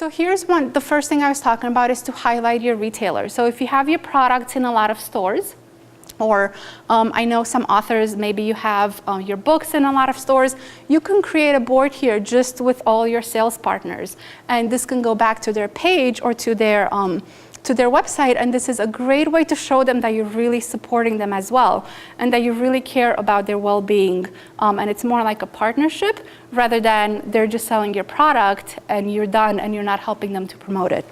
So here's the first thing I was talking about is to highlight your retailer. So if you have your products in a lot of stores, or I know some authors, maybe you have your books in a lot of stores, you can create a board here just with all your sales partners. And this can go back to their page or to their website, and this is a great way to show them that you're really supporting them as well, and that you really care about their well-being. And it's more like a partnership rather than they're just selling your product and you're done and you're not helping them to promote it.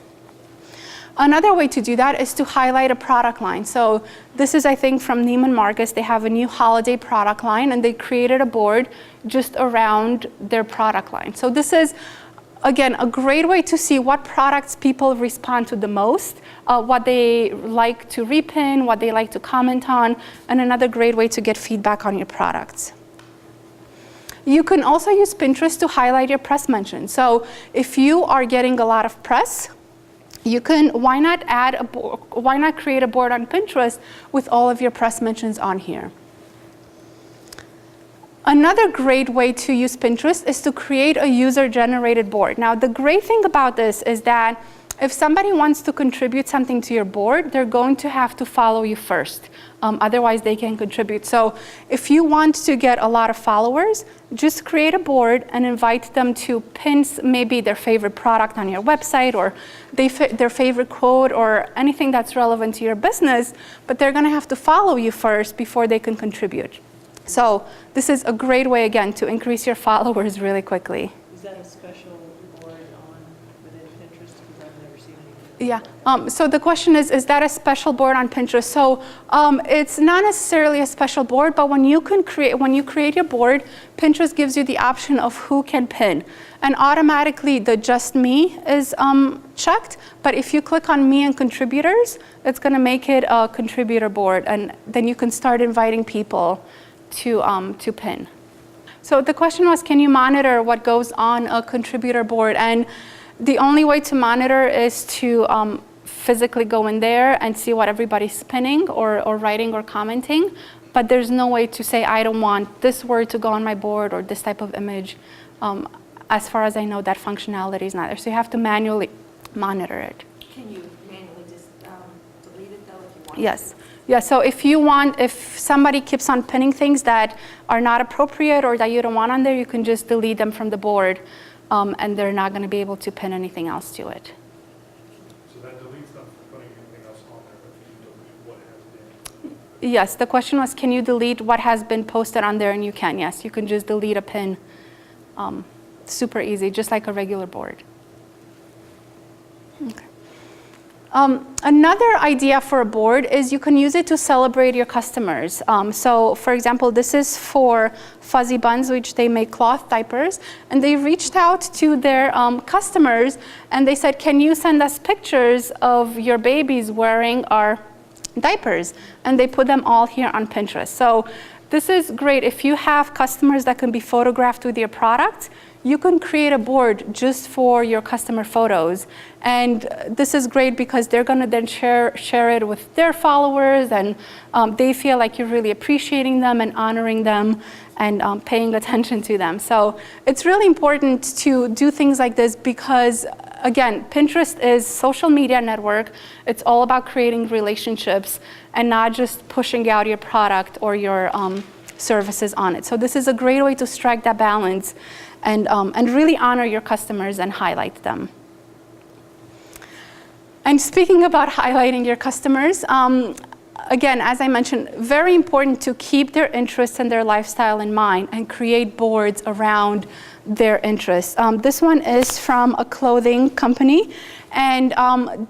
Another way to do that is to highlight a product line. So this is, I think, from Neiman Marcus. They have a new holiday product line, and they created a board just around their product line. So this is, again, a great way to see what products people respond to the most, what they like to repin, what they like to comment on, and another great way to get feedback on your products. You can also use Pinterest to highlight your press mentions. So if you are getting a lot of press, you can, why not create a board on Pinterest with all of your press mentions on here? Another great way to use Pinterest is to create a user-generated board. Now, the great thing about this is that if somebody wants to contribute something to your board, they're going to have to follow you first. Otherwise, they can contribute. So if you want to get a lot of followers, just create a board and invite them to pin maybe their favorite product on your website, or their favorite quote, or anything that's relevant to your business, but they're going to have to follow you first before they can contribute. So this is a great way, again, to increase your followers really quickly. Is that a special board within Pinterest? Because I've never seen anything. Yeah, so the question is that a special board on Pinterest? So it's not necessarily a special board, but when you create your board, Pinterest gives you the option of who can pin. And automatically the just me is checked, but if you click on me and contributors, it's gonna make it a contributor board, and then you can start inviting people to pin. So the question was, can you monitor what goes on a contributor board? And the only way to monitor is to physically go in there and see what everybody's pinning or writing or commenting. But there's no way to say, I don't want this word to go on my board or this type of image. As far as I know, that functionality is not there. So you have to manually monitor it. Can you manually just delete it though if you want? Yes. Yeah, so if somebody keeps on pinning things that are not appropriate or that you don't want on there, you can just delete them from the board, and they're not going to be able to pin anything else to it. So that deletes them from putting anything else on there, but you delete what has been. Yes, the question was, can you delete what has been posted on there? And you can, yes. You can just delete a pin. Super easy, just like a regular board. Okay. Another idea for a board is you can use it to celebrate your customers. So for example, this is for Fuzzy Buns, which they make cloth diapers, and they reached out to their customers and they said, can you send us pictures of your babies wearing our diapers? And they put them all here on Pinterest. So this is great. If you have customers that can be photographed with your product, you can create a board just for your customer photos. And this is great because they're going to then share it with their followers, and they feel like you're really appreciating them and honoring them and paying attention to them. So it's really important to do things like this because, again, Pinterest is a social media network. It's all about creating relationships and not just pushing out your product or your services on it. So this is a great way to strike that balance and really honor your customers and highlight them. And speaking about highlighting your customers, again, as I mentioned, very important to keep their interests and their lifestyle in mind and create boards around their interests. This one is from a clothing company, and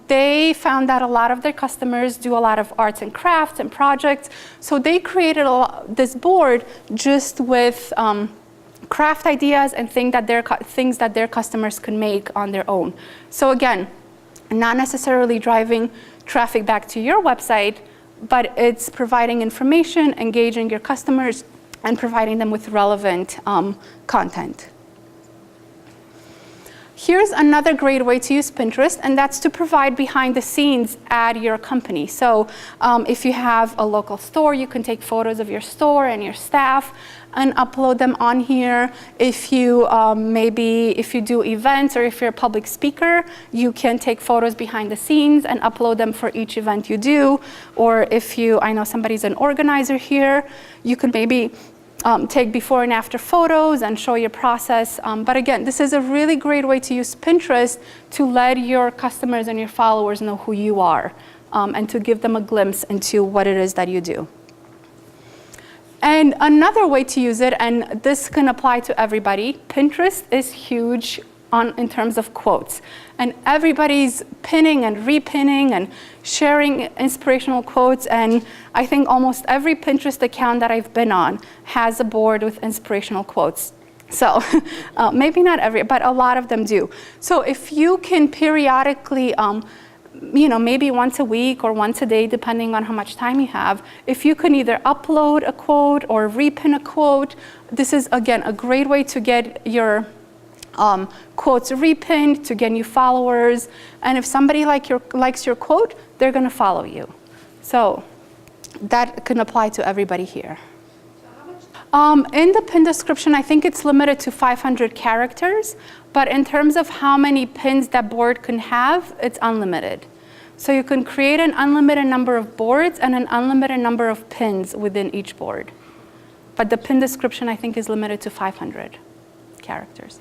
they found that a lot of their customers do a lot of arts and crafts and projects, so they created this board just with craft ideas and things that their customers can make on their own. So again, not necessarily driving traffic back to your website, but it's providing information, engaging your customers, and providing them with relevant content. Here's another great way to use Pinterest, and that's to provide behind the scenes at your company. So if you have a local store, you can take photos of your store and your staff, and upload them on here. If you if you do events or if you're a public speaker, you can take photos behind the scenes and upload them for each event you do. Or if I know somebody's an organizer here, you could maybe take before and after photos and show your process. But again, this is a really great way to use Pinterest to let your customers and your followers know who you are, and to give them a glimpse into what it is that you do. And another way to use it, and this can apply to everybody, Pinterest is huge in terms of quotes. And everybody's pinning and repinning and sharing inspirational quotes. And I think almost every Pinterest account that I've been on has a board with inspirational quotes. So maybe not every, but a lot of them do. So if you can periodically, maybe once a week or once a day, depending on how much time you have, if you can either upload a quote or repin a quote, this is, again, a great way to get your quotes repinned, to get new followers. And if somebody likes your quote, they're going to follow you. So that can apply to everybody here. In the pin description, I think it's limited to 500 characters. But in terms of how many pins that board can have, it's unlimited. So you can create an unlimited number of boards and an unlimited number of pins within each board. But the pin description, I think, is limited to 500 characters.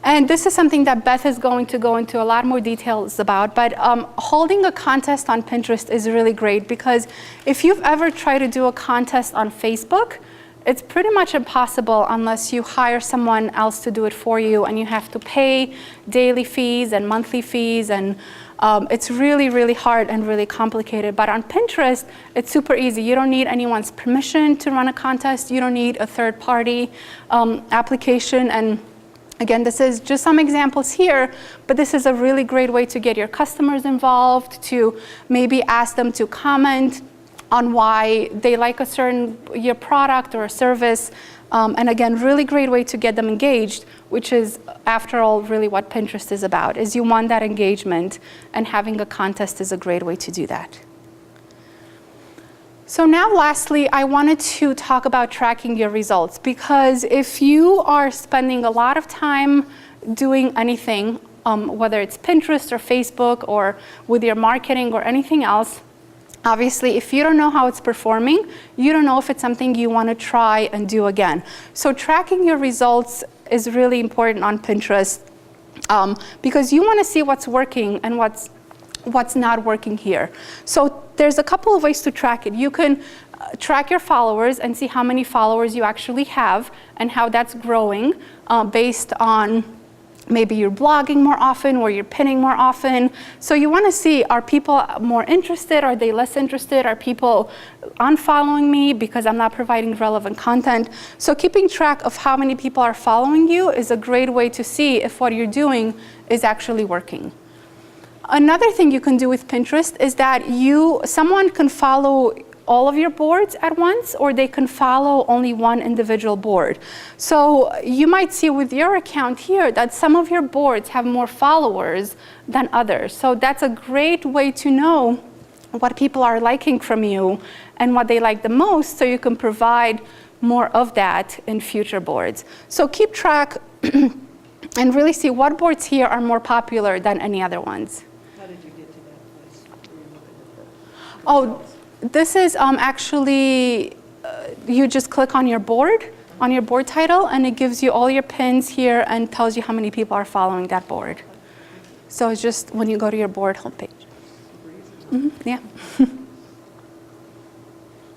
And this is something that Beth is going to go into a lot more details about, but holding a contest on Pinterest is really great, because if you've ever tried to do a contest on Facebook, it's pretty much impossible unless you hire someone else to do it for you, and you have to pay daily fees and monthly fees, and it's really, really hard and really complicated. But on Pinterest, it's super easy. You don't need anyone's permission to run a contest. You don't need a third-party application. And again, this is just some examples here, but this is a really great way to get your customers involved, to maybe ask them to comment on why they like your product or a service. And again, really great way to get them engaged, which is, after all, really what Pinterest is about, is you want that engagement, and having a contest is a great way to do that. So now, lastly, I wanted to talk about tracking your results, because if you are spending a lot of time doing anything, whether it's Pinterest or Facebook or with your marketing or anything else, obviously, if you don't know how it's performing, you don't know if it's something you want to try and do again. So tracking your results is really important on Pinterest, because you want to see what's working and what's not working here. So there's a couple of ways to track it. You can track your followers and see how many followers you actually have and how that's growing based on maybe you're blogging more often or you're pinning more often. So you want to see, are people more interested? Are they less interested? Are people unfollowing me because I'm not providing relevant content? So keeping track of how many people are following you is a great way to see if what you're doing is actually working. Another thing you can do with Pinterest is that someone can follow all of your boards at once, or they can follow only one individual board. So you might see with your account here that some of your boards have more followers than others. So that's a great way to know what people are liking from you and what they like the most, so you can provide more of that in future boards. So keep track and really see what boards here are more popular than any other ones. How did you get to that place where you're looking at the Oh, results? this is actually, you just click on your board title, and it gives you all your pins here and tells you how many people are following that board. So it's just when you go to your board homepage. Yeah.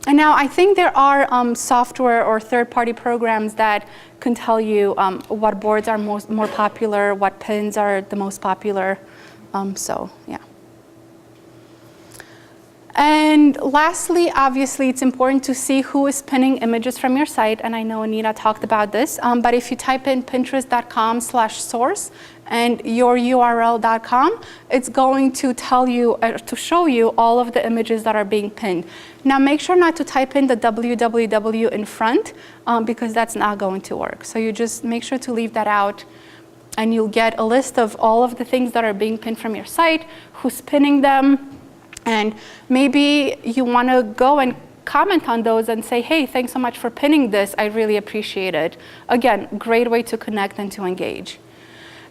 And now I think there are software or third-party programs that can tell you what boards are more popular, what pins are the most popular. So yeah. And lastly, obviously, it's important to see who is pinning images from your site. And I know Anita talked about this. But if you type in pinterest.com/source and your URL.com, it's going to tell you, to show you all of the images that are being pinned. Now, make sure not to type in the www in front, because that's not going to work. So you just make sure to leave that out, and you'll get a list of all of the things that are being pinned from your site, who's pinning them. And maybe you want to go and comment on those and say, hey, thanks so much for pinning this. I really appreciate it. Again, great way to connect and to engage.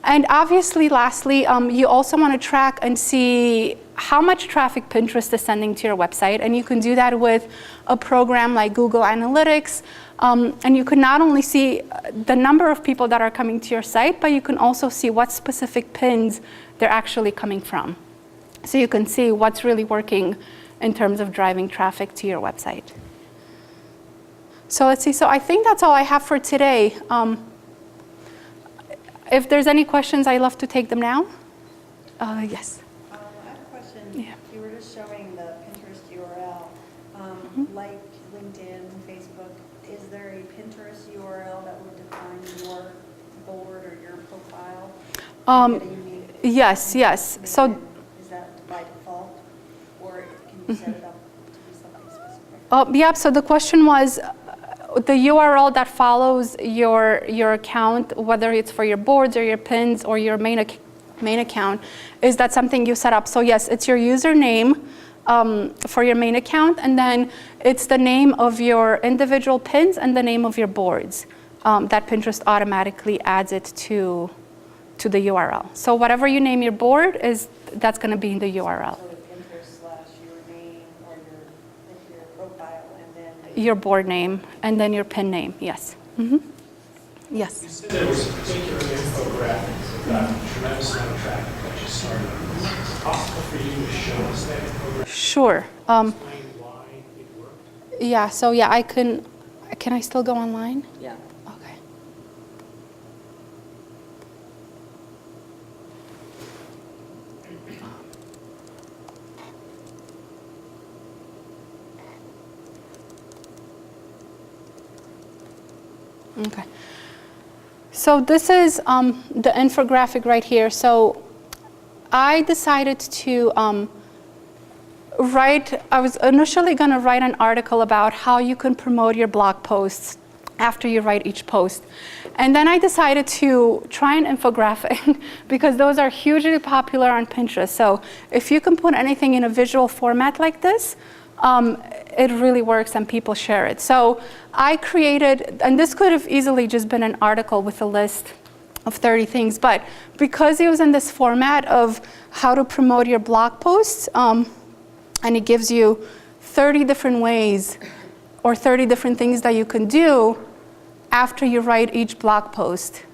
And obviously, lastly, you also want to track and see how much traffic Pinterest is sending to your website. And you can do that with a program like Google Analytics. And you can not only see the number of people that are coming to your site, but you can also see what specific pins they're actually coming from. So you can see what's really working in terms of driving traffic to your website. So let's see. So I think that's all I have for today. If there's any questions, I'd love to take them now. Yes. I have a question. Yeah. You were just showing the Pinterest URL. Like LinkedIn, Facebook, is there a Pinterest URL that would define your board or your profile? Get a unique Yes, yes. name? So Is that by default? Or can you set it up to be something specific? yeah, so the question was, the URL that follows your account, whether it's for your boards or your pins or your main account, is that something you set up? So yes, it's your username for your main account, and then it's the name of your individual pins and the name of your boards that Pinterest automatically adds it to the URL. So whatever you name your board, that's going to be in the URL. So Pinterest / your name or your profile and then Your board name and then your pin name, yes. Yes. You said there was a particular infographic that got a tremendous amount of traffic that you started. Is it possible for you to show us that infographic? Sure. Explain why it worked? Yeah, so yeah, can I still go online? Yeah. Okay. Okay. So this is the infographic right here. So I decided to I was initially going to write an article about how you can promote your blog posts after you write each post. And then I decided to try an infographic because those are hugely popular on Pinterest. So if you can put anything in a visual format like this, it really works and people share it. So I created, and this could have easily just been an article with a list of 30 things, but because it was in this format of how to promote your blog posts, and it gives you 30 different ways or 30 different things that you can do after you write each blog post.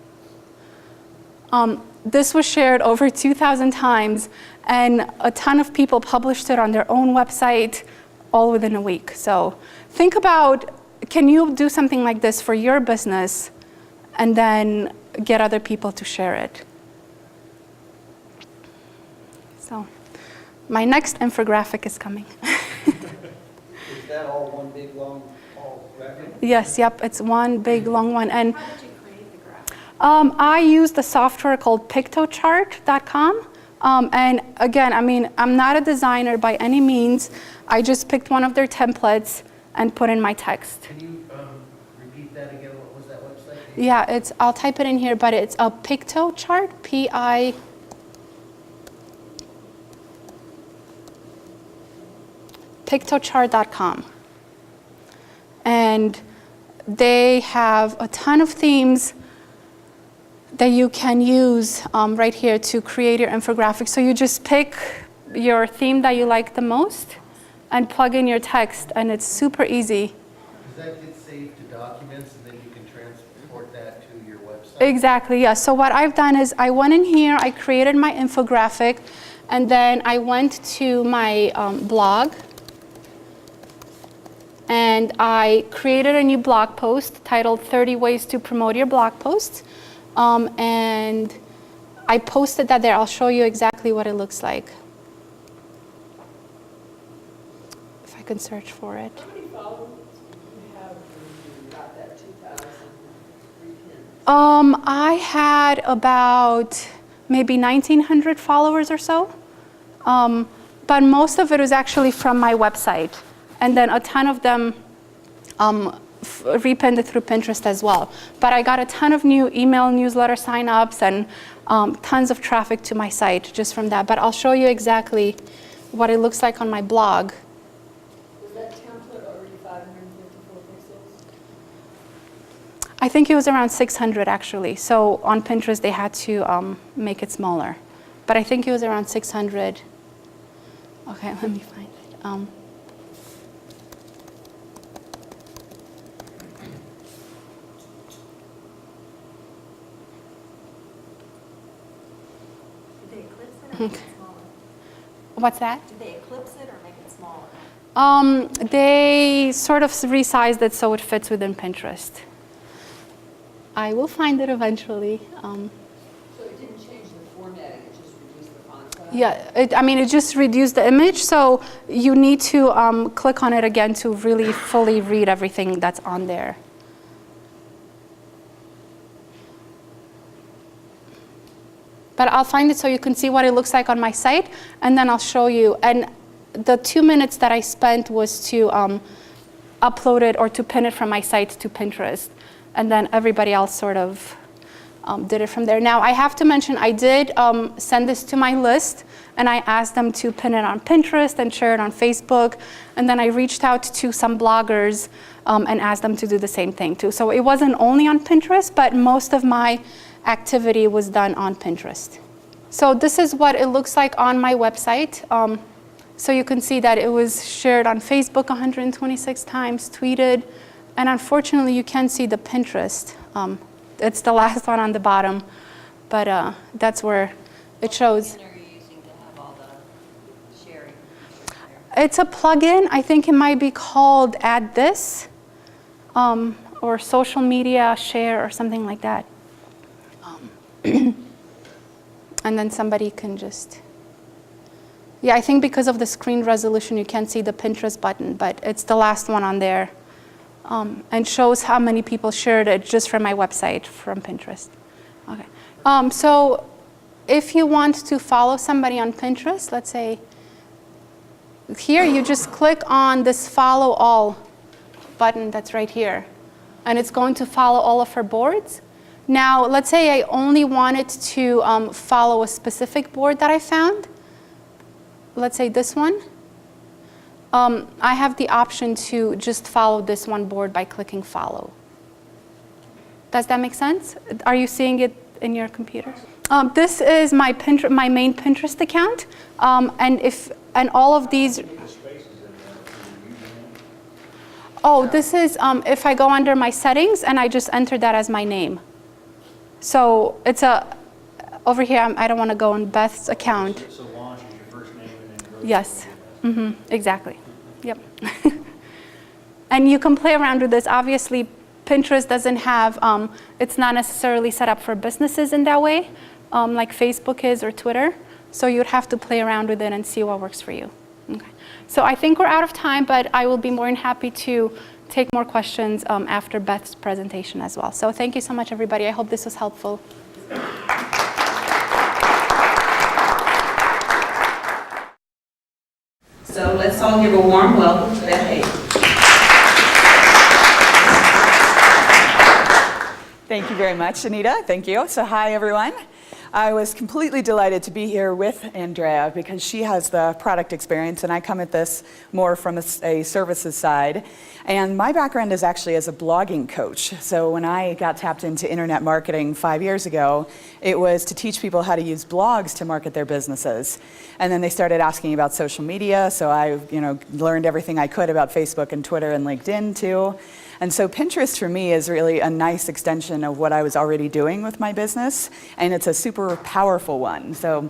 This was shared over 2,000 times, and a ton of people published it on their own website all within a week. So think about, can you do something like this for your business and then get other people to share it? So my next infographic is coming. Is that all one big long graphic? Yes, yep, it's one big long one. And how did you create the graphic? I used a software called pictochart.com. And again, I mean, I'm not a designer by any means. I just picked one of their templates and put in my text. Can you repeat that again? What was that website? Yeah, I'll type it in here, but it's a pictochart, pictochart.com. And they have a ton of themes that you can use right here to create your infographic. So you just pick your theme that you like the most and plug in your text, and it's super easy. Does that get saved to documents and then you can transport that to your website? Exactly, yes. So what I've done is I went in here, I created my infographic, and then I went to my blog, and I created a new blog post titled 30 Ways to Promote Your Blog Posts. And I posted that there. I'll show you exactly what it looks like. If I can search for it. How many followers do you have when you got that 2,000 repins? I had about maybe 1,900 followers or so. But most of it was actually from my website. And then a ton of them repinned it through Pinterest as well. But I got a ton of new email newsletter signups and tons of traffic to my site just from that. But I'll show you exactly what it looks like on my blog. Was that template already I think it was around 600 actually. So on Pinterest, they had to make it smaller. But I think it was around 600. Okay, let me find it. Did they eclipse it or make it smaller? What's that? Did they eclipse it or make it smaller? They sort of resized it so it fits within Pinterest. I will find it eventually. So it didn't change the formatting, it just reduced the font size? Yeah, it just reduced the image, so you need to click on it again to really fully read everything that's on there. But I'll find it so you can see what it looks like on my site, and then I'll show you. And the 2 minutes that I spent was to upload it or to pin it from my site to Pinterest. And then everybody else sort of did it from there. Now, I have to mention, I did send this to my list, and I asked them to pin it on Pinterest and share it on Facebook. And then I reached out to some bloggers and asked them to do the same thing too. So it wasn't only on Pinterest, but most of my activity was done on Pinterest. So this is what it looks like on my website. So you can see that it was shared on Facebook 126 times, tweeted, and unfortunately you can't see the Pinterest. It's the last one on the bottom, but that's where it shows. What plugin are you using to have all the sharing features there? It's a plugin. I think it might be called Add This or Social Media Share or something like that. And then somebody can just, yeah, I think because of the screen resolution, you can't see the Pinterest button, but it's the last one on there. And shows how many people shared it just from my website, from Pinterest. Okay. So if you want to follow somebody on Pinterest, let's say here, you just click on this Follow All button that's right here. And it's going to follow all of her boards. Now, let's say I only wanted to follow a specific board that I found. Let's say this one. I have the option to just follow this one board by clicking follow. Does that make sense? Are you seeing it in your computer? This is my main Pinterest account, and all of these. Oh, this is if I go under my settings and I just enter that as my name. So it's over here. I don't want to go on Beth's account. So launch is your first name and then go. Yes. Exactly. Yep. And you can play around with this. Obviously, Pinterest doesn't have, it's not necessarily set up for businesses in that way, like Facebook is or Twitter. So you'd have to play around with it and see what works for you. Okay. So I think we're out of time, but I will be more than happy to take more questions after Beth's presentation as well. So thank you so much, everybody. I hope this was helpful. So let's all give a warm welcome to Beth Hayes. Thank you very much, Sunita. Thank you. So hi, everyone. I was completely delighted to be here with Andrea because she has the product experience and I come at this more from a services side. And my background is actually as a blogging coach. So when I got tapped into internet marketing 5 years ago, it was to teach people how to use blogs to market their businesses. And then they started asking about social media, so I learned everything I could about Facebook and Twitter and LinkedIn too. And so Pinterest for me is really a nice extension of what I was already doing with my business, and it's a super powerful one. So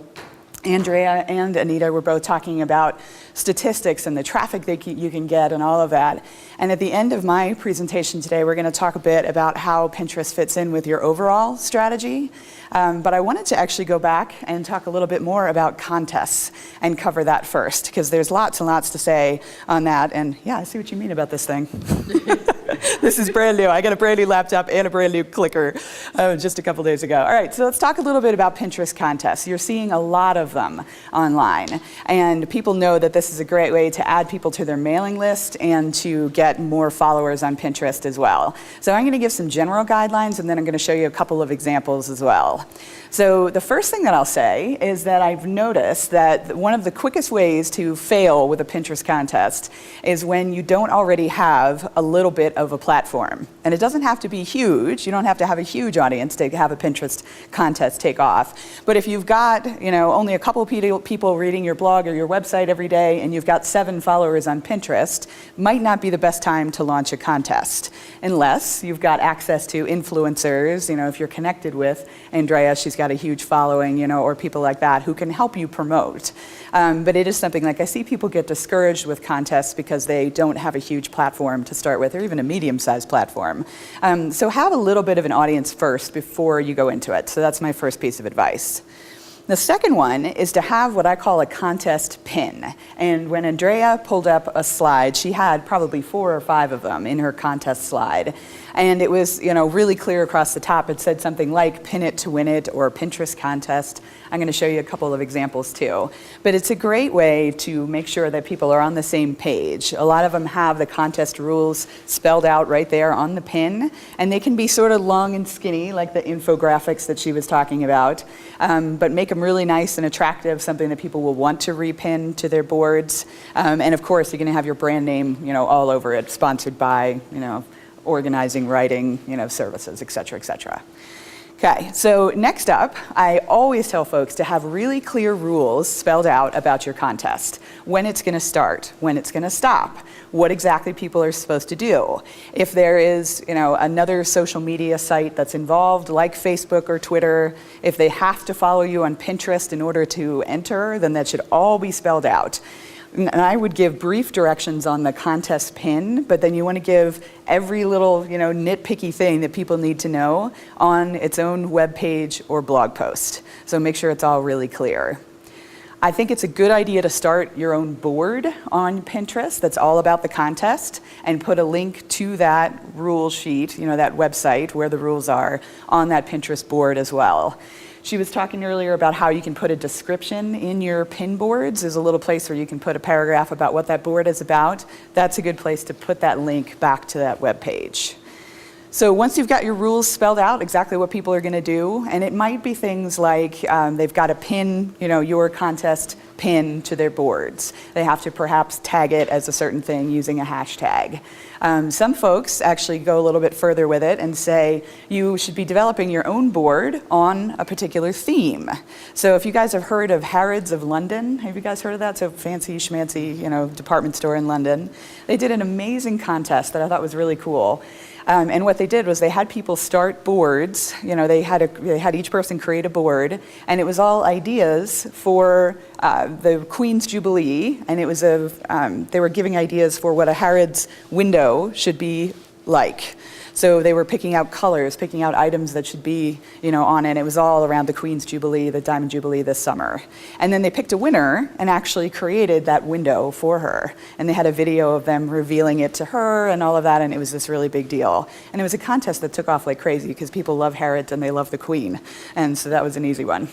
Andrea and Anita were both talking about statistics and the traffic that you can get and all of that. And at the end of my presentation today, we're going to talk a bit about how Pinterest fits in with your overall strategy. But I wanted to actually go back and talk a little bit more about contests and cover that first, because there's lots and lots to say on that. And yeah, I see what you mean about this thing. This is brand new. I got a brand new laptop and a brand new clicker just a couple days ago. All right, so let's talk a little bit about Pinterest contests. You're seeing a lot of them online. And people know that this is a great way to add people to their mailing list and to get more followers on Pinterest as well. So I'm going to give some general guidelines, and then I'm going to show you a couple of examples as well. well. So the first thing that I'll say is that I've noticed that one of the quickest ways to fail with a Pinterest contest is when you don't already have a little bit of a platform. And it doesn't have to be huge. You don't have to have a huge audience to have a Pinterest contest take off. But if you've got, only a couple people reading your blog or your website every day, and you've got 7 followers on Pinterest, might not be the best time to launch a contest, unless you've got access to influencers. If you're connected with Andrea, she's got a huge following, or people like that who can help you promote. But it is something like I see people get discouraged with contests because they don't have a huge platform to start with, or even a medium-sized platform. So have a little bit of an audience first before you go into it. So that's my first piece of advice. The second one is to have what I call a contest pin. And when Andrea pulled up a slide, she had probably 4 or 5 of them in her contest slide. And it was, really clear across the top. It said something like pin it to win it or Pinterest contest. I'm going to show you a couple of examples too. But it's a great way to make sure that people are on the same page. A lot of them have the contest rules spelled out right there on the pin. And they can be sort of long and skinny, like the infographics that she was talking about. But make them really nice and attractive, something that people will want to repin to their boards. And of course, you're going to have your brand name, all over it, sponsored by, organizing, writing, services, et cetera, et cetera. Okay, so next up, I always tell folks to have really clear rules spelled out about your contest. When it's going to start, when it's going to stop, what exactly people are supposed to do. If there is, another social media site that's involved, like Facebook or Twitter, if they have to follow you on Pinterest in order to enter, then that should all be spelled out. And I would give brief directions on the contest pin, but then you want to give every little, nitpicky thing that people need to know on its own web page or blog post. So make sure it's all really clear. I think it's a good idea to start your own board on Pinterest that's all about the contest and put a link to that rule sheet, that website where the rules are on that Pinterest board as well. She was talking earlier about how you can put a description in your pin boards. There's a little place where you can put a paragraph about what that board is about. That's a good place to put that link back to that web page. So once you've got your rules spelled out, exactly what people are going to do, and it might be things like they've got to pin, your contest pin to their boards. They have to perhaps tag it as a certain thing using a hashtag. Some folks actually go a little bit further with it and say you should be developing your own board on a particular theme. So if you guys have heard of Harrods of London, have you guys heard of that? So fancy schmancy, department store in London. They did an amazing contest that I thought was really cool. And what they did was they had people start boards. They had each person create a board, and it was all ideas for the Queen's Jubilee, and it was they were giving ideas for what a Harrods window should be like. So they were picking out colors, picking out items that should be, on it. It was all around the Queen's Jubilee, the Diamond Jubilee this summer. And then they picked a winner and actually created that window for her. And they had a video of them revealing it to her and all of that, and it was this really big deal. And it was a contest that took off like crazy because people love Harrods and they love the Queen. And so that was an easy one.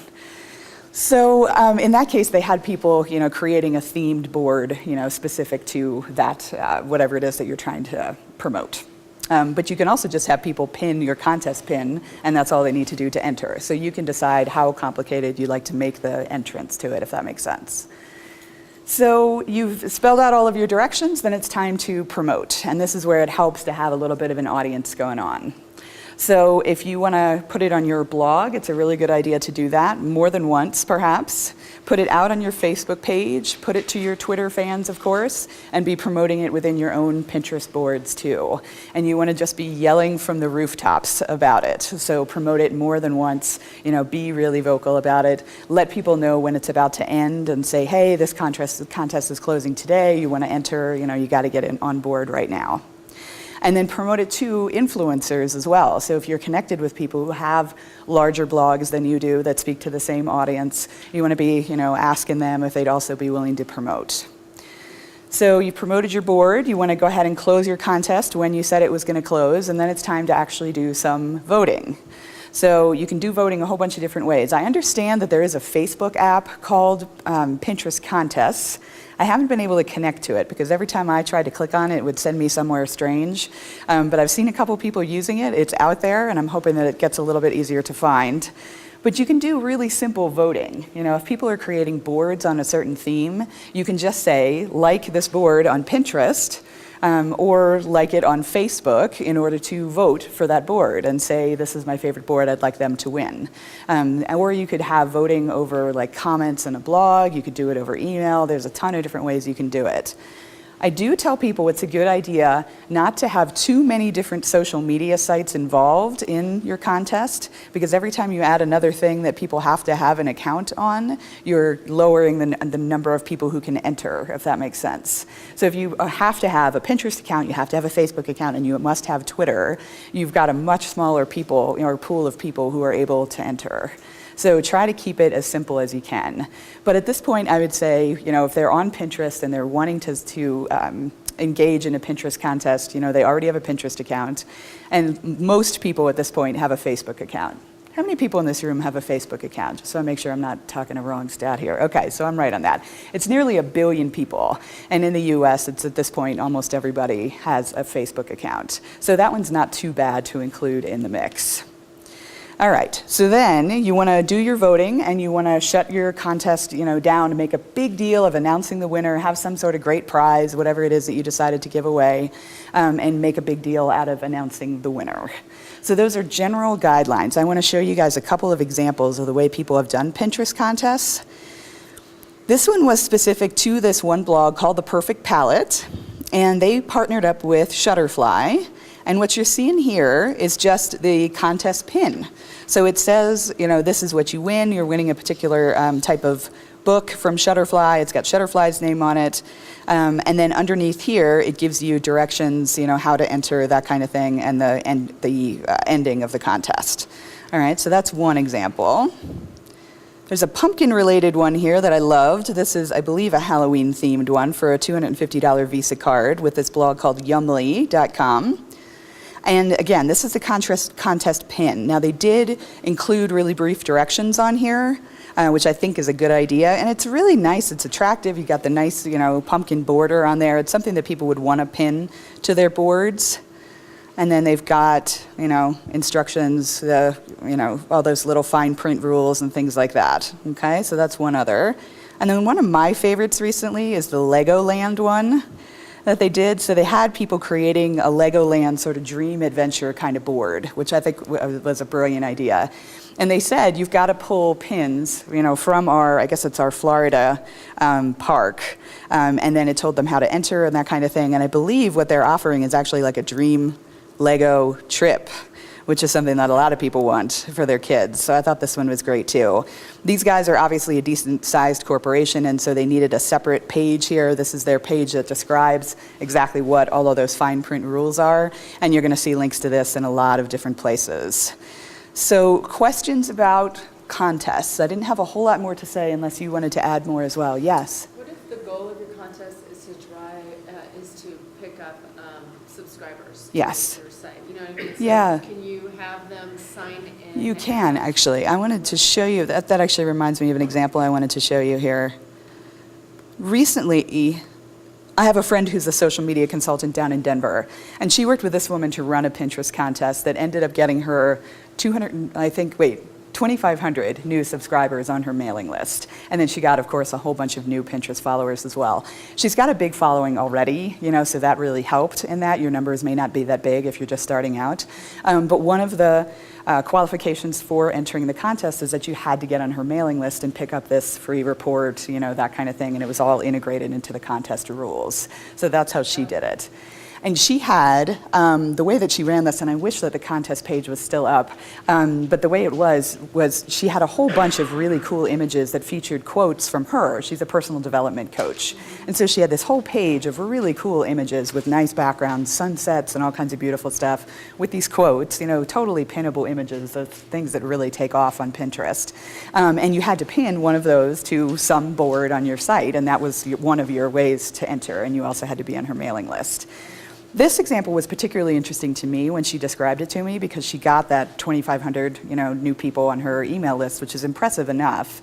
So in that case, they had people, creating a themed board, specific to that, whatever it is that you're trying to promote. But you can also just have people pin your contest pin, and that's all they need to do to enter. So you can decide how complicated you'd like to make the entrance to it, if that makes sense. So you've spelled out all of your directions, then it's time to promote. And this is where it helps to have a little bit of an audience going on. So if you want to put it on your blog, it's a really good idea to do that more than once, perhaps. Put it out on your Facebook page, put it to your Twitter fans, of course, and be promoting it within your own Pinterest boards, too. And you want to just be yelling from the rooftops about it. So promote it more than once, be really vocal about it. Let people know when it's about to end and say, hey, this contest is closing today. You want to enter, you got to get it on board right now. And then promote it to influencers as well. So if you're connected with people who have larger blogs than you do that speak to the same audience, you want to be, asking them if they'd also be willing to promote. So you promoted your board. You want to go ahead and close your contest when you said it was going to close, and then it's time to actually do some voting. So you can do voting a whole bunch of different ways. I understand that there is a Facebook app called Pinterest Contests. I haven't been able to connect to it because every time I tried to click on it, it would send me somewhere strange. But I've seen a couple people using it. It's out there, and I'm hoping that it gets a little bit easier to find. But you can do really simple voting. You know, if people are creating boards on a certain theme, you can just say, like this board on Pinterest, or like it on Facebook in order to vote for that board and say, this is my favorite board, I'd like them to win. Or you could have voting over like comments in a blog, you could do it over email, there's a ton of different ways you can do it. I do tell people it's a good idea not to have too many different social media sites involved in your contest, because every time you add another thing that people have to have an account on, you're lowering the number of people who can enter, if that makes sense. So if you have to have a Pinterest account, you have to have a Facebook account, and you must have Twitter, you've got a much smaller people, or pool of people who are able to enter. So try to keep it as simple as you can. But at this point, I would say, you know, if they're on Pinterest and they're wanting to engage in a Pinterest contest, you know, they already have a Pinterest account. And most people at this point have a Facebook account. How many people in this room have a Facebook account? Just so I make sure I'm not talking a wrong stat here. Okay, so I'm right on that. It's nearly 1 billion people. And in the US, it's at this point, almost everybody has a Facebook account. So that one's not too bad to include in the mix. All right, so then you want to do your voting and you want to shut your contest, you know, down to make a big deal of announcing the winner, have some sort of great prize, whatever it is that you decided to give away, and make a big deal out of announcing the winner. So those are general guidelines. I want to show you guys a couple of examples of the way people have done Pinterest contests. This one was specific to this one blog called The Perfect Palette, and they partnered up with Shutterfly. And what you're seeing here is just the contest pin. So it says, you know, this is what you win. You're winning a particular type of book from Shutterfly. It's got Shutterfly's name on it. And then underneath here, it gives you directions, you know, how to enter, that kind of thing, and the ending of the contest. All right, so that's one example. There's a pumpkin-related one here that I loved. This is, I believe, a Halloween-themed one for a $250 Visa card with this blog called yumly.com. And again, this is the contest pin. Now they did include really brief directions on here, which I think is a good idea. And it's really nice, it's attractive. You got the nice, you know, pumpkin border on there. It's something that people would want to pin to their boards. And then they've got, you know, instructions, you know, all those little fine print rules and things like that. Okay, so that's one other. And then one of my favorites recently is the Legoland one that they did. So they had people creating a Legoland sort of dream adventure kind of board, which I think was a brilliant idea. And they said, you've got to pull pins, you know, from our, I guess it's our Florida park. And then it told them how to enter and that kind of thing. And I believe what they're offering is actually like a dream Lego trip, which is something that a lot of people want for their kids. So I thought this one was great too. These guys are obviously a decent sized corporation, and so they needed a separate page here. This is their page that describes exactly what all of those fine print rules are, and you're gonna see links to this in a lot of different places. So questions about contests. I didn't have a whole lot more to say unless you wanted to add more as well. Yes? What if the goal of your contest is to pick up subscribers? Yes. To your site? You know what I mean? So Yeah. can you have them sign in? You can, actually. I wanted to show you, that actually reminds me of an example I wanted to show you here. Recently, I have a friend who's a social media consultant down in Denver, and she worked with this woman to run a Pinterest contest that ended up getting her 2,500 new subscribers on her mailing list. And then she got, of course, a whole bunch of new Pinterest followers as well. She's got a big following already, you know, so that really helped in that. Your numbers may not be that big if you're just starting out. But one of the qualifications for entering the contest is that you had to get on her mailing list and pick up this free report, you know, that kind of thing. And it was all integrated into the contest rules. So that's how she did it. And she had, the way that she ran this, and I wish that the contest page was still up, but the way it was she had a whole bunch of really cool images that featured quotes from her. She's a personal development coach. And so she had this whole page of really cool images with nice backgrounds, sunsets, and all kinds of beautiful stuff with these quotes, you know, totally pinnable images of things that really take off on Pinterest. And you had to pin one of those to some board on your site, and that was one of your ways to enter, and you also had to be on her mailing list. This example was particularly interesting to me when she described it to me because she got that 2,500, you know, new people on her email list, which is impressive enough.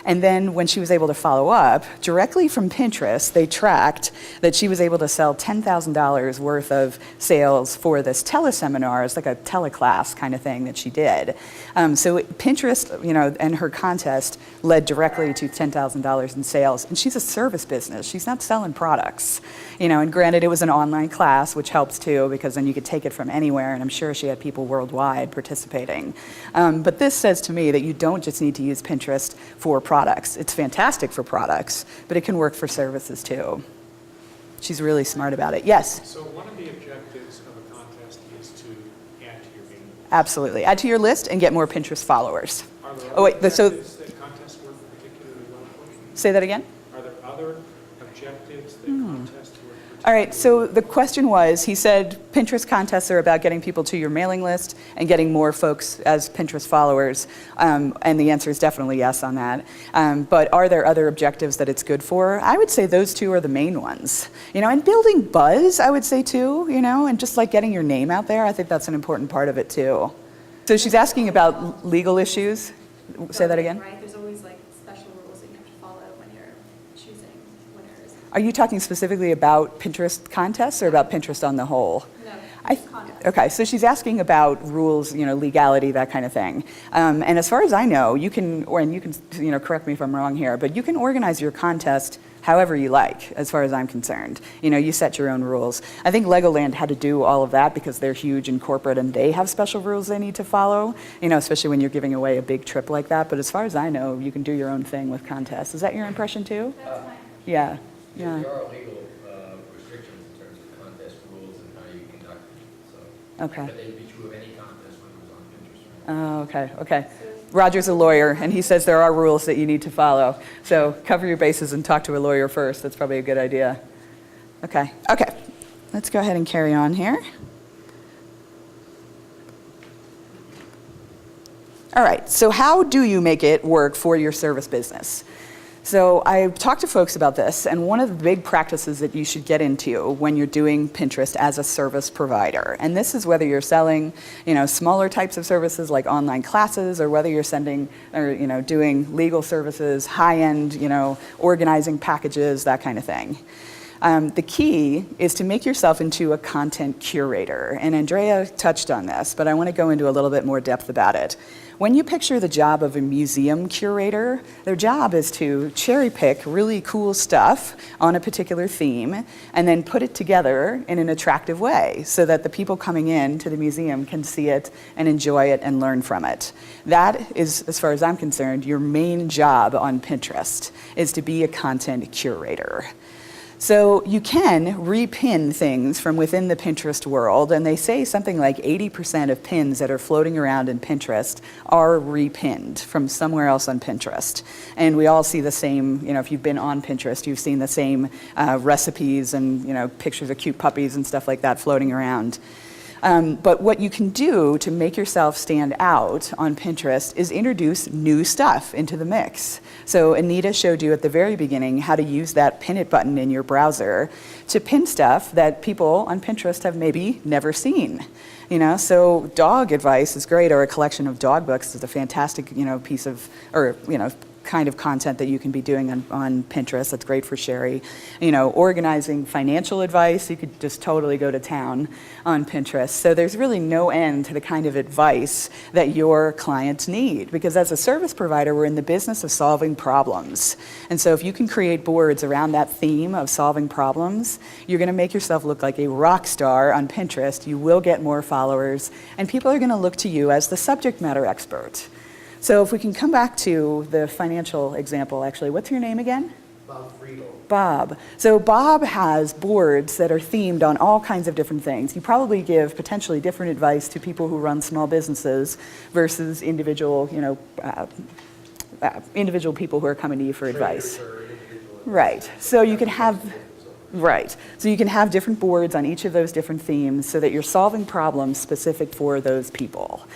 And then when she was able to follow up, directly from Pinterest, they tracked that she was able to sell $10,000 worth of sales for this teleseminar. It's like a teleclass kind of thing that she did. So Pinterest, and her contest led directly to $10,000 in sales. And she's a service business. She's not selling products. And granted, it was an online class, which helps too, because then you could take it from anywhere, and I'm sure she had people worldwide participating. But this says to me that you don't just need to use Pinterest for products. It's fantastic for products, but it can work for services too. She's really smart about it. Yes? So one of the objectives of a contest is to add to your mailing list. Absolutely. Add to your list and get more Pinterest followers. Are there Oh, wait, other so- objectives that contests work particularly well for? Say that again? Are there other objectives that contests work particularly? All right, so the question was, he said Pinterest contests are about getting people to your mailing list and getting more folks as Pinterest followers, and the answer is definitely yes on that. But are there other objectives that it's good for? I would say those two are the main ones. And building buzz, I would say too, and just like getting your name out there, I think that's an important part of it too. So she's asking about legal issues. Say that again? Right, there's always like special rules that you have to follow when you're choosing winners. Are you talking specifically about Pinterest contests or about Pinterest on the whole? No, Contests. Okay, so she's asking about rules, legality, that kind of thing. And as far as I know, you can, and you can, correct me if I'm wrong here, but you can organize your contest however you like, as far as I'm concerned. You set your own rules. I think Legoland had to do all of that because they're huge and corporate and they have special rules they need to follow, especially when you're giving away a big trip like that. But as far as I know, you can do your own thing with contests. Is that your impression too? Yeah, yeah. There are legal restrictions in terms of contest rules and how you conduct it, so. Okay. But they'd be true of any contest when it was on Pinterest, right? Oh, okay. Roger's a lawyer, and he says there are rules that you need to follow. So cover your bases and talk to a lawyer first. That's probably a good idea. Okay. Let's go ahead and carry on here. All right, so how do you make it work for your service business? So I've talked to folks about this, and one of the big practices that you should get into when you're doing Pinterest as a service provider, and this is whether you're selling, smaller types of services like online classes, or whether you're sending or, doing legal services, high-end, organizing packages, that kind of thing. The key is to make yourself into a content curator, and Andrea touched on this, but I want to go into a little bit more depth about it. When you picture the job of a museum curator, their job is to cherry pick really cool stuff on a particular theme and then put it together in an attractive way so that the people coming in to the museum can see it and enjoy it and learn from it. That is, as far as I'm concerned, your main job on Pinterest, is to be a content curator. So you can repin things from within the Pinterest world, and they say something like 80% of pins that are floating around in Pinterest are repinned from somewhere else on Pinterest. And we all see the same, if you've been on Pinterest, you've seen the same recipes and pictures of cute puppies and stuff like that floating around. But what you can do to make yourself stand out on Pinterest is introduce new stuff into the mix. So Anita showed you at the very beginning how to use that pin it button in your browser to pin stuff that people on Pinterest have maybe never seen. So dog advice is great, or a collection of dog books is a fantastic, piece of, or, kind of content that you can be doing on Pinterest. That's great for Sherry. Organizing financial advice, you could just totally go to town on Pinterest. So there's really no end to the kind of advice that your clients need, because as a service provider, we're in the business of solving problems. And so if you can create boards around that theme of solving problems, you're going to make yourself look like a rock star on Pinterest. You will get more followers, and people are going to look to you as the subject matter expert. So if we can come back to the financial example, actually, what's your name again? Bob Friedel. Bob. So Bob has boards that are themed on all kinds of different things. You probably give potentially different advice to people who run small businesses versus individual, individual people who are coming to you for advice. Right. So you can have different boards on each of those different themes so that you're solving problems specific for those people.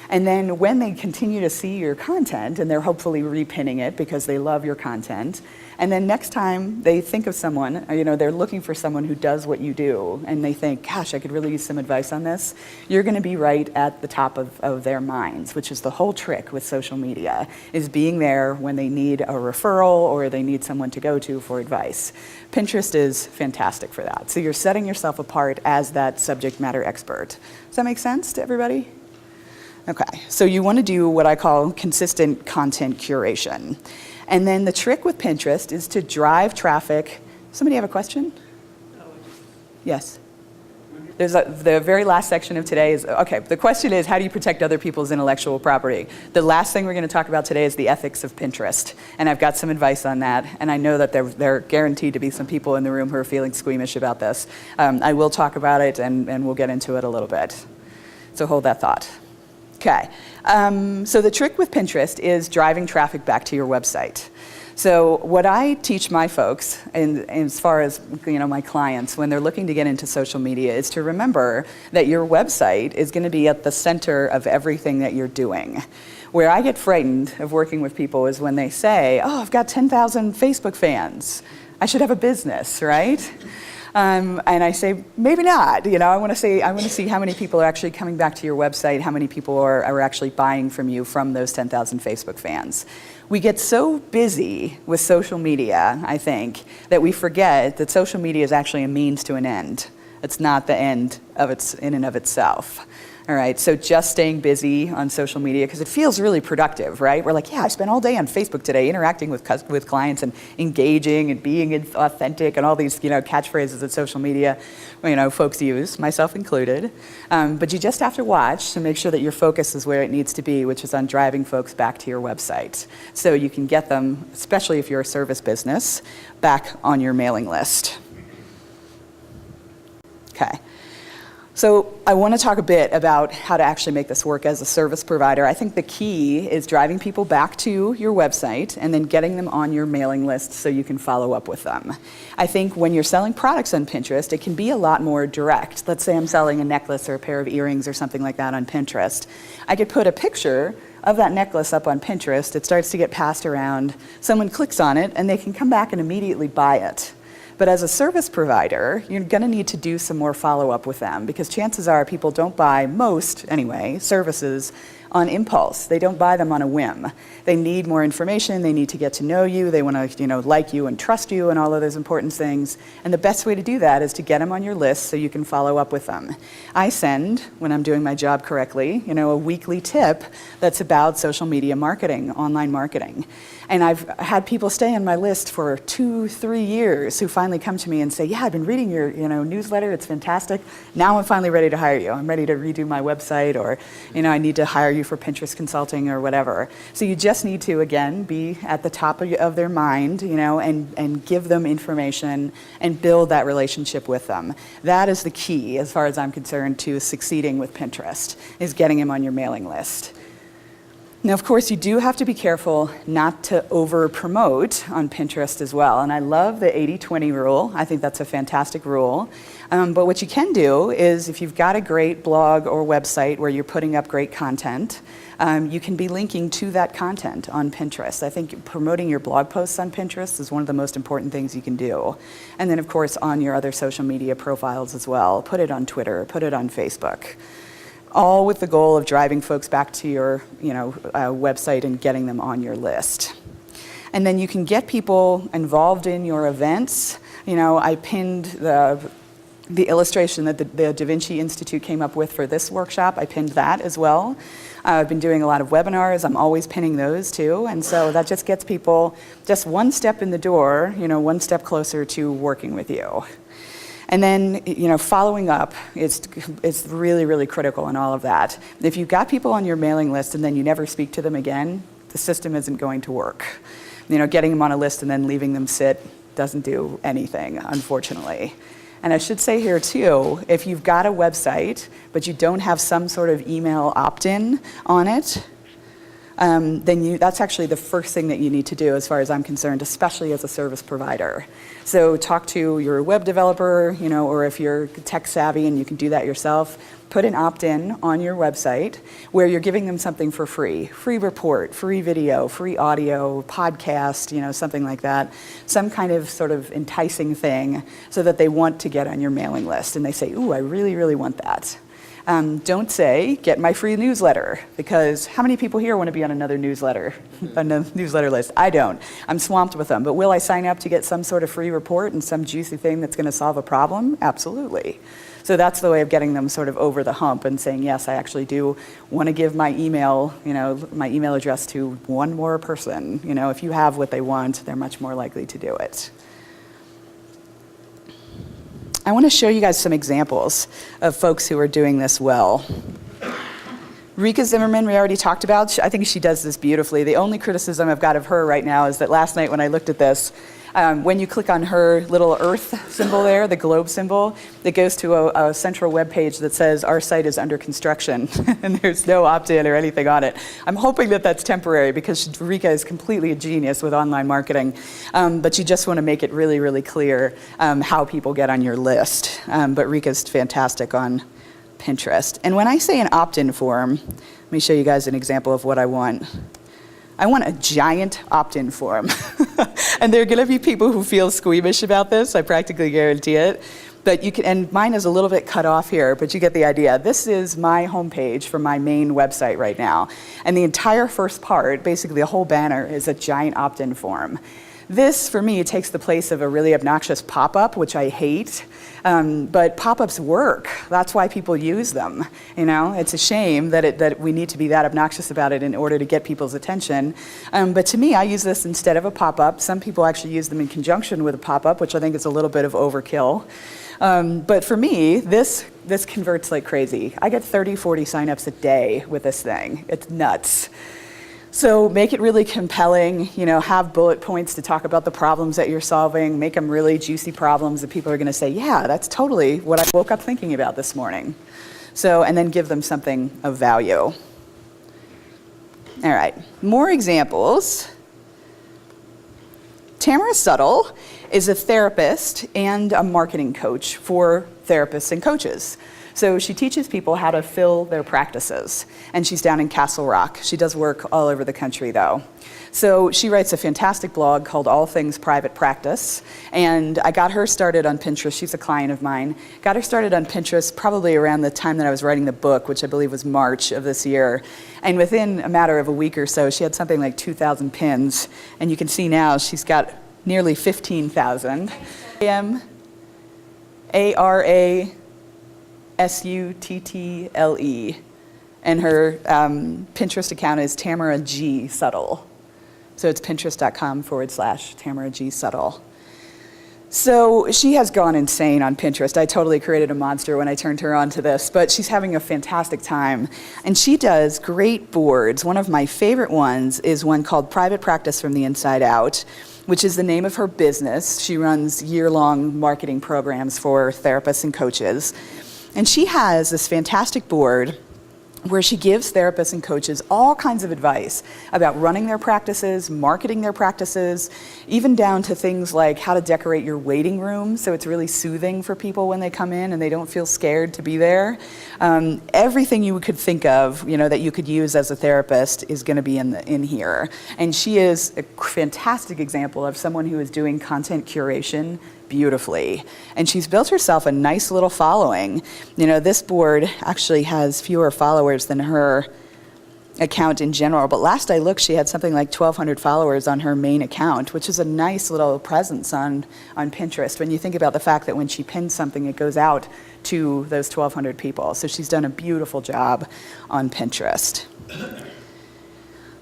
And then when they continue to see your content, and they're hopefully repinning it because they love your content, and then next time they think of someone, they're looking for someone who does what you do, and they think, gosh, I could really use some advice on this, you're going to be right at the top of their minds, which is the whole trick with social media, is being there when they need a referral or they need someone to go to for advice. Pinterest is fantastic for that. So you're setting yourself apart as that subject matter expert. Does that make sense to everybody? Okay, so you want to do what I call consistent content curation. And then the trick with Pinterest is to drive traffic. Somebody have a question? Yes. The very last section of today is, okay, the question is, how do you protect other people's intellectual property? The last thing we're going to talk about today is the ethics of Pinterest. And I've got some advice on that. And I know that there are guaranteed to be some people in the room who are feeling squeamish about this. I will talk about it, and we'll get into it a little bit. So hold that thought. Okay, so the trick with Pinterest is driving traffic back to your website. So what I teach my folks, and as far as my clients, when they're looking to get into social media, is to remember that your website is going to be at the center of everything that you're doing. Where I get frightened of working with people is when they say, oh, I've got 10,000 Facebook fans. I should have a business, right? And I say, maybe not. I want to see how many people are actually coming back to your website, how many people are actually buying from you from those 10,000 Facebook fans. We get so busy with social media, I think, that we forget that social media is actually a means to an end. It's not the end in and of itself. All right, so just staying busy on social media, because it feels really productive, right? We're like, yeah, I spent all day on Facebook today interacting with clients and engaging and being authentic and all these, catchphrases that social media, folks use, myself included. But you just have to watch to make sure that your focus is where it needs to be, which is on driving folks back to your website. So you can get them, especially if you're a service business, back on your mailing list. Okay. So I want to talk a bit about how to actually make this work as a service provider. I think the key is driving people back to your website and then getting them on your mailing list so you can follow up with them. I think when you're selling products on Pinterest, it can be a lot more direct. Let's say I'm selling a necklace or a pair of earrings or something like that on Pinterest. I could put a picture of that necklace up on Pinterest. It starts to get passed around. Someone clicks on it and they can come back and immediately buy it. But as a service provider, you're going to need to do some more follow-up with them, because chances are people don't buy services on impulse. They don't buy them on a whim. They need more information. They need to get to know you. They want to, like you and trust you and all of those important things. And the best way to do that is to get them on your list so you can follow up with them. I send, when I'm doing my job correctly, a weekly tip that's about social media marketing, online marketing. And I've had people stay on my list for 2-3 years who finally come to me and say, yeah, I've been reading your newsletter. It's fantastic. Now I'm finally ready to hire you. I'm ready to redo my website, or I need to hire you for Pinterest consulting or whatever. So you just need to, again, be at the top of their mind, and give them information and build that relationship with them. That is the key, as far as I'm concerned, to succeeding with Pinterest, is getting them on your mailing list. Now, of course, you do have to be careful not to over-promote on Pinterest as well. And I love the 80-20 rule. I think that's a fantastic rule. But what you can do is, if you've got a great blog or website where you're putting up great content, you can be linking to that content on Pinterest. I think promoting your blog posts on Pinterest is one of the most important things you can do. And then, of course, on your other social media profiles as well. Put it on Twitter, put it on Facebook. All with the goal of driving folks back to your website and getting them on your list. And then you can get people involved in your events. I pinned the illustration that the DaVinci Institute came up with for this workshop. I pinned that as well. I've been doing a lot of webinars. I'm always pinning those too. And so that just gets people just one step in the door, one step closer to working with you. And then, following up is really, really critical in all of that. If you've got people on your mailing list and then you never speak to them again, the system isn't going to work. Getting them on a list and then leaving them sit doesn't do anything, unfortunately. And I should say here too, if you've got a website, but you don't have some sort of email opt-in on it, then that's actually the first thing that you need to do as far as I'm concerned, especially as a service provider. So talk to your web developer, or if you're tech savvy and you can do that yourself, put an opt-in on your website where you're giving them something for free. Free report, free video, free audio, podcast, something like that. Some kind of sort of enticing thing so that they want to get on your mailing list and they say, ooh, I really, really want that. Don't say, get my free newsletter, because how many people here want to be on another newsletter, newsletter list? I don't. I'm swamped with them. But will I sign up to get some sort of free report and some juicy thing that's going to solve a problem? Absolutely. So that's the way of getting them sort of over the hump and saying, yes, I actually do want to give my email, my email address to one more person. If you have what they want, they're much more likely to do it. I want to show you guys some examples of folks who are doing this well. Rika Zimmerman, we already talked about. I think she does this beautifully. The only criticism I've got of her right now is that last night when I looked at this, when you click on her little earth symbol there, the globe symbol, it goes to a central web page that says our site is under construction and there's no opt-in or anything on it. I'm hoping that that's temporary because Rika is completely a genius with online marketing, but you just want to make it really, really clear how people get on your list. But Rika's fantastic on Pinterest. And when I say an opt-in form, let me show you guys an example of what I want. I want a giant opt-in form. And there are going to be people who feel squeamish about this, I practically guarantee it. But you can, and mine is a little bit cut off here, but you get the idea. This is my homepage for my main website right now. And the entire first part, basically a whole banner, is a giant opt-in form. This, for me, takes the place of a really obnoxious pop-up, which I hate. But pop-ups work. That's why people use them. It's a shame that we need to be that obnoxious about it in order to get people's attention. But to me, I use this instead of a pop-up. Some people actually use them in conjunction with a pop-up, which I think is a little bit of overkill. But for me, this converts like crazy. I get 30, 40 signups a day with this thing. It's nuts. So make it really compelling, have bullet points to talk about the problems that you're solving, make them really juicy problems that people are going to say, yeah, that's totally what I woke up thinking about this morning. So, and then give them something of value. All right, more examples. Tamara Suttle is a therapist and a marketing coach for therapists and coaches. So she teaches people how to fill their practices, and she's down in Castle Rock. She does work all over the country, though. So she writes a fantastic blog called All Things Private Practice, and I got her started on Pinterest. She's a client of mine. Got her started on Pinterest probably around the time that I was writing the book, which I believe was March of this year. And within a matter of a week or so, she had something like 2,000 pins, and you can see now she's got nearly 15,000. Suttle, and her Pinterest account is Tamara G. Suttle. So it's pinterest.com/Tamara G. Suttle. So she has gone insane on Pinterest. I totally created a monster when I turned her on to this, but she's having a fantastic time. And she does great boards. One of my favorite ones is one called Private Practice from the Inside Out, which is the name of her business. She runs year-long marketing programs for therapists and coaches. And she has this fantastic board where she gives therapists and coaches all kinds of advice about running their practices, marketing their practices, even down to things like how to decorate your waiting room so it's really soothing for people when they come in and they don't feel scared to be there. Everything you could think of, that you could use as a therapist is going to be in here. And she is a fantastic example of someone who is doing content curation beautifully. And she's built herself a nice little following. This board actually has fewer followers than her account in general, but last I looked, she had something like 1,200 followers on her main account, which is a nice little presence on Pinterest when you think about the fact that when she pins something, it goes out to those 1,200 people. So she's done a beautiful job on Pinterest.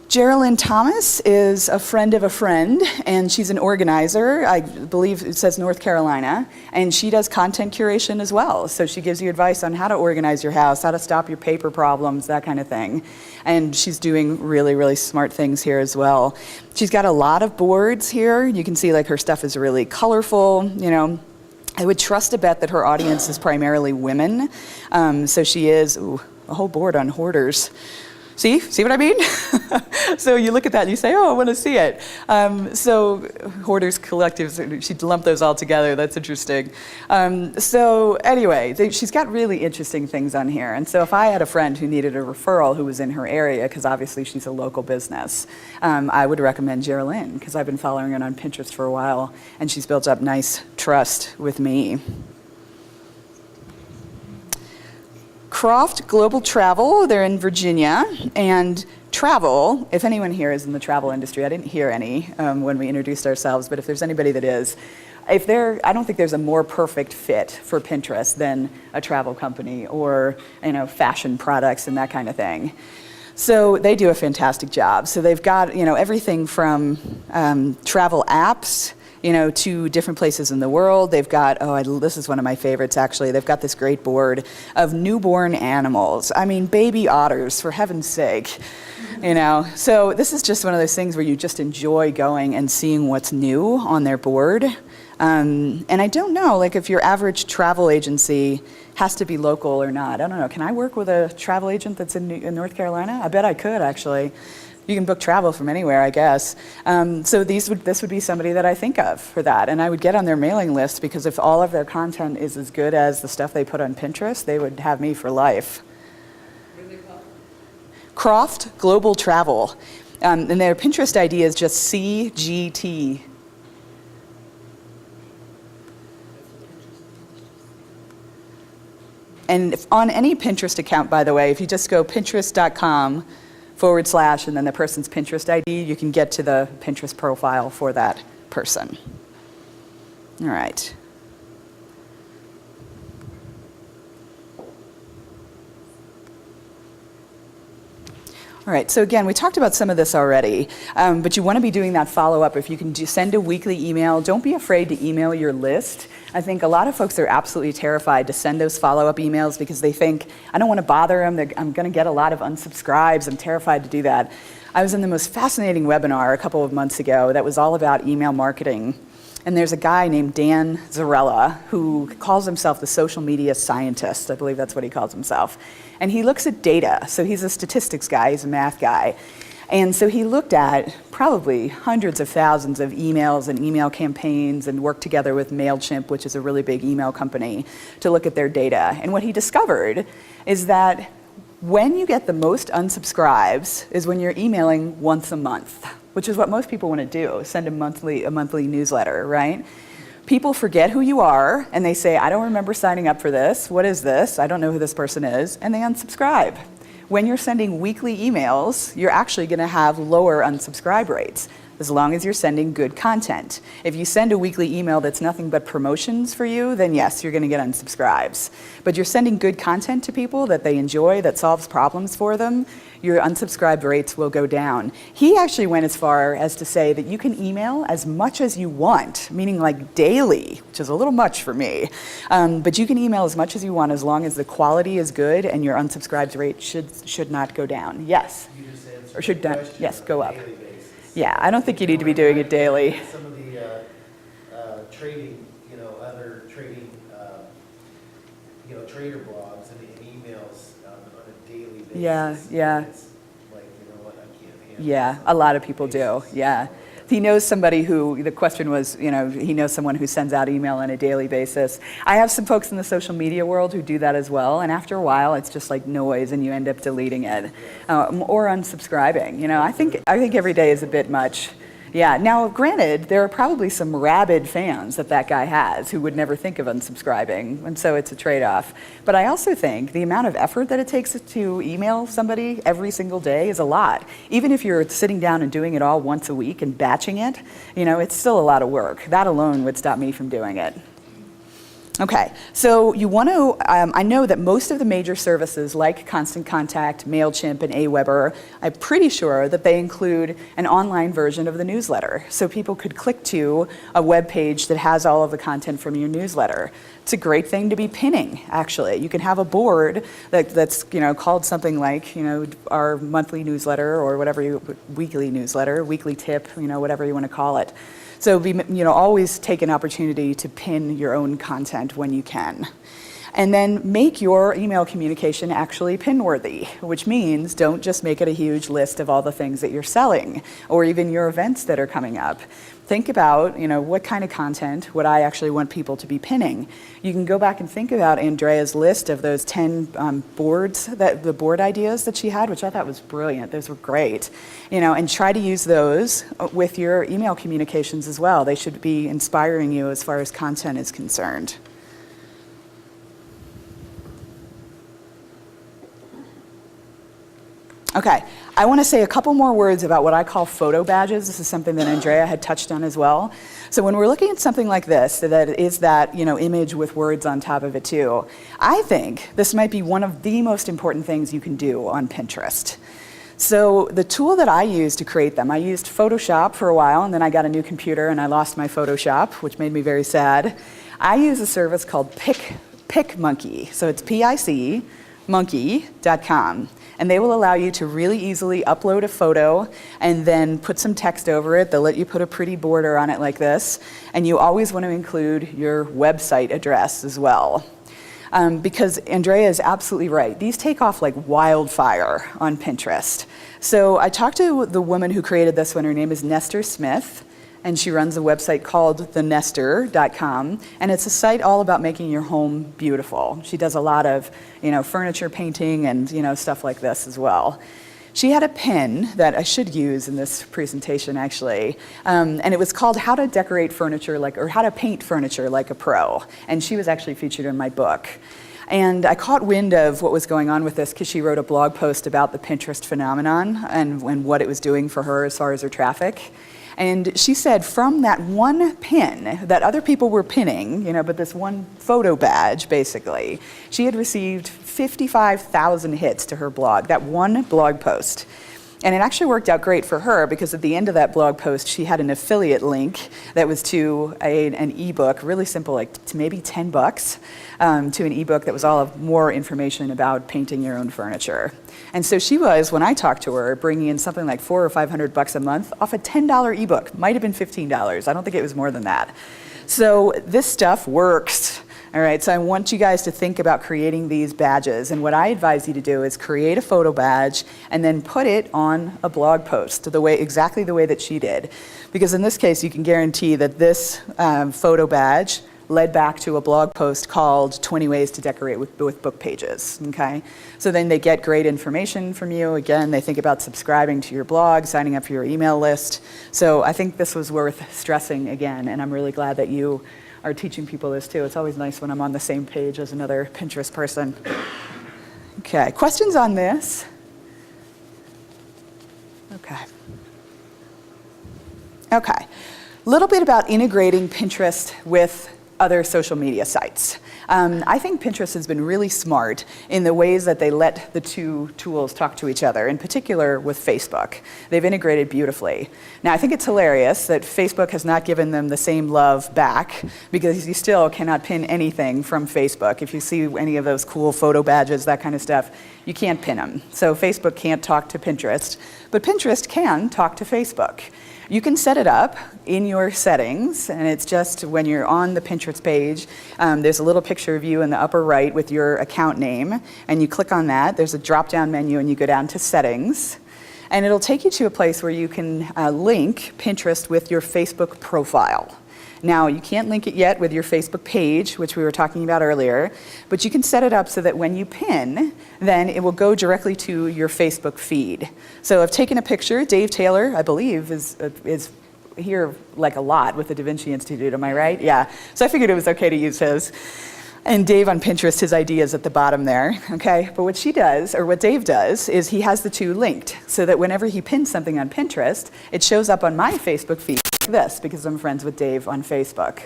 Geraldine Thomas is a friend of a friend, and she's an organizer. I believe it says North Carolina, and she does content curation as well. So she gives you advice on how to organize your house, how to stop your paper problems, that kind of thing. And she's doing really, really smart things here as well. She's got a lot of boards here. You can see her stuff is really colorful, I would trust a bet that her audience is primarily women. So she is, a whole board on hoarders. See what I mean? So you look at that and you say, oh, I want to see it. So hoarders, collectives, she lumped those all together. That's interesting. So anyway, she's got really interesting things on here. And so if I had a friend who needed a referral who was in her area, because obviously she's a local business, I would recommend Geraldine, because I've been following her on Pinterest for a while, and she's built up nice trust with me. Croft Global Travel, they're in Virginia, and travel, if anyone here is in the travel industry, I didn't hear any when we introduced ourselves, but if there's anybody that is, I don't think there's a more perfect fit for Pinterest than a travel company or fashion products and that kind of thing. So they do a fantastic job. So they've got everything from travel apps, to different places in the world. They've got, this is one of my favorites actually, they've got this great board of newborn animals. I mean, baby otters, for heaven's sake. So this is just one of those things where you just enjoy going and seeing what's new on their board. And I don't know, if your average travel agency has to be local or not. I don't know, can I work with a travel agent that's in North Carolina? I bet I could, actually. You can book travel from anywhere, I guess. So this would be somebody that I think of for that. And I would get on their mailing list, because if all of their content is as good as the stuff they put on Pinterest, they would have me for life. What are they called? Croft Global Travel. And their Pinterest ID is just CGT. And on any Pinterest account, by the way, if you just go pinterest.com/ and then the person's Pinterest ID, you can get to the Pinterest profile for that person. All right. All right, so again, we talked about some of this already, but you want to be doing that follow-up. If you can send a weekly email, don't be afraid to email your list. I think a lot of folks are absolutely terrified to send those follow-up emails because they think, I don't want to bother them, I'm going to get a lot of unsubscribes, I'm terrified to do that. I was in the most fascinating webinar a couple of months ago that was all about email marketing. And there's a guy named Dan Zarella who calls himself the social media scientist. I believe that's what he calls himself. And he looks at data. So he's a statistics guy, he's a math guy. And so he looked at probably hundreds of thousands of emails and email campaigns and worked together with MailChimp, which is a really big email company, to look at their data. And what he discovered is that when you get the most unsubscribes is when you're emailing once a month, which is what most people want to do, send a monthly newsletter, right? People forget who you are, and they say, I don't remember signing up for this. What is this? I don't know who this person is, and they unsubscribe. When you're sending weekly emails, you're actually going to have lower unsubscribe rates, as long as you're sending good content. If you send a weekly email that's nothing but promotions for you, then yes, you're going to get unsubscribes. But you're sending good content to people that they enjoy, that solves problems for them, your unsubscribe rates will go down. He actually went as far as to say that you can email as much as you want, meaning like daily, which is a little much for me. But you can email as much as you want as long as the quality is good and your unsubscribe rate should not go down. Yes? You just answered Or should the not, question yes, on go a up. daily basis. Yeah, I don't think you need to be doing it daily. Some of the trading, other trading, trader blogs and emails on a daily basis. Yeah. It's like, I can't handle Yeah, a lot of people do, yeah. He knows somebody who, the question was, he knows someone who sends out email on a daily basis. I have some folks in the social media world who do that as well, and after a while, it's just like noise, and you end up deleting it or unsubscribing. I think every day is a bit much. Yeah, now granted, there are probably some rabid fans that guy has who would never think of unsubscribing, and so it's a trade-off. But I also think the amount of effort that it takes to email somebody every single day is a lot. Even if you're sitting down and doing it all once a week and batching it, it's still a lot of work. That alone would stop me from doing it. Okay, so you want to, I know that most of the major services like Constant Contact, MailChimp, and Aweber, I'm pretty sure that they include an online version of the newsletter. So people could click to a web page that has all of the content from your newsletter. It's a great thing to be pinning, actually. You can have a board that's called something like our monthly newsletter or whatever weekly newsletter, weekly tip, whatever you want to call it. So always take an opportunity to pin your own content when you can. And then make your email communication actually pin-worthy, which means don't just make it a huge list of all the things that you're selling or even your events that are coming up. Think about, what kind of content would I actually want people to be pinning? You can go back and think about Andrea's list of those 10 the board ideas that she had, which I thought was brilliant. Those were great. And try to use those with your email communications as well. They should be inspiring you as far as content is concerned. Okay, I want to say a couple more words about what I call photo badges. This is something that Andrea had touched on as well. So when we're looking at something like this, that is that image with words on top of it too, I think this might be one of the most important things you can do on Pinterest. So the tool that I use to create them, I used Photoshop for a while, and then I got a new computer and I lost my Photoshop, which made me very sad. I use a service called PicMonkey. So it's PICmonkey.com. And they will allow you to really easily upload a photo and then put some text over it. They'll let you put a pretty border on it like this. And you always want to include your website address as well. Because Andrea is absolutely right. These take off like wildfire on Pinterest. So I talked to the woman who created this one. Her name is Nestor Smith. And she runs a website called thenestor.com, and it's a site all about making your home beautiful. She does a lot of, furniture painting and, stuff like this as well. She had a pin that I should use in this presentation, actually, and it was called How to Decorate Furniture or How to Paint Furniture Like a Pro, and she was actually featured in my book. And I caught wind of what was going on with this because she wrote a blog post about the Pinterest phenomenon and what it was doing for her as far as her traffic. And she said from that one pin that other people were pinning, but this one photo badge, basically, she had received 55,000 hits to her blog, that one blog post. And it actually worked out great for her because at the end of that blog post, she had an affiliate link that was to an ebook, really simple, like to maybe $10, to an ebook that was all of more information about painting your own furniture. And so she was, when I talked to her, bringing in something like $400 or $500 a month off a $10 ebook. Might have been $15. I don't think it was more than that. So this stuff works. All right, so I want you guys to think about creating these badges. And what I advise you to do is create a photo badge and then put it on a blog post exactly the way that she did. Because in this case, you can guarantee that this photo badge led back to a blog post called 20 Ways to Decorate with Book Pages, okay? So then they get great information from you. Again, they think about subscribing to your blog, signing up for your email list. So I think this was worth stressing again, and I'm really glad that you are teaching people this too. It's always nice when I'm on the same page as another Pinterest person. Okay, questions on this? Okay. Okay, a little bit about integrating Pinterest with other social media sites. I think Pinterest has been really smart in the ways that they let the two tools talk to each other, in particular with Facebook. They've integrated beautifully. Now, I think it's hilarious that Facebook has not given them the same love back because you still cannot pin anything from Facebook. If you see any of those cool photo badges, that kind of stuff, you can't pin them. So Facebook can't talk to Pinterest, but Pinterest can talk to Facebook. You can set it up in your settings, and it's just when you're on the Pinterest page, there's a little picture of you in the upper right with your account name, and you click on that. There's a drop-down menu, and you go down to Settings, and it'll take you to a place where you can link Pinterest with your Facebook profile. Now, you can't link it yet with your Facebook page, which we were talking about earlier, but you can set it up so that when you pin, then it will go directly to your Facebook feed. So I've taken a picture. Dave Taylor, I believe, is here like a lot with the DaVinci Institute, am I right? Yeah. So I figured it was okay to use his. And Dave on Pinterest, his idea is at the bottom there, okay? But what she does, or what Dave does, is he has the two linked so that whenever he pins something on Pinterest, it shows up on my Facebook feed like this because I'm friends with Dave on Facebook.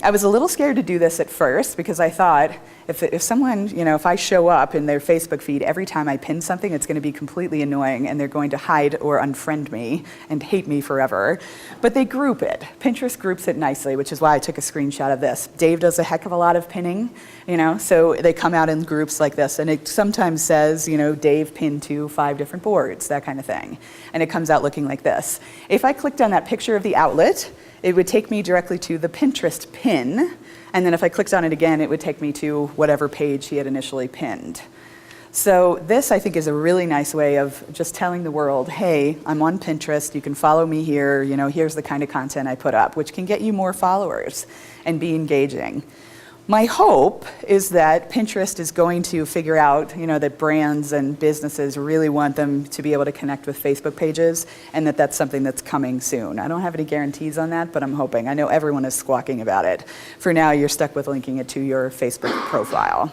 I was a little scared to do this at first because I thought if someone, if I show up in their Facebook feed every time I pin something, it's going to be completely annoying and they're going to hide or unfriend me and hate me forever. But they group it. Pinterest groups it nicely, which is why I took a screenshot of this. Dave does a heck of a lot of pinning, so they come out in groups like this. And it sometimes says, Dave pinned to 5 different boards, that kind of thing. And it comes out looking like this. If I clicked on that picture of the outlet, it would take me directly to the Pinterest pin, And then if I clicked on it again, it would take me to whatever page he had initially pinned. So this, I think, is a really nice way of just telling the world, hey, I'm on Pinterest, you can follow me here, here's the kind of content I put up, which can get you more followers and be engaging. My hope is that Pinterest is going to figure out, that brands and businesses really want them to be able to connect with Facebook pages, and that that's something that's coming soon. I don't have any guarantees on that, but I'm hoping. I know everyone is squawking about it. For now, you're stuck with linking it to your Facebook profile.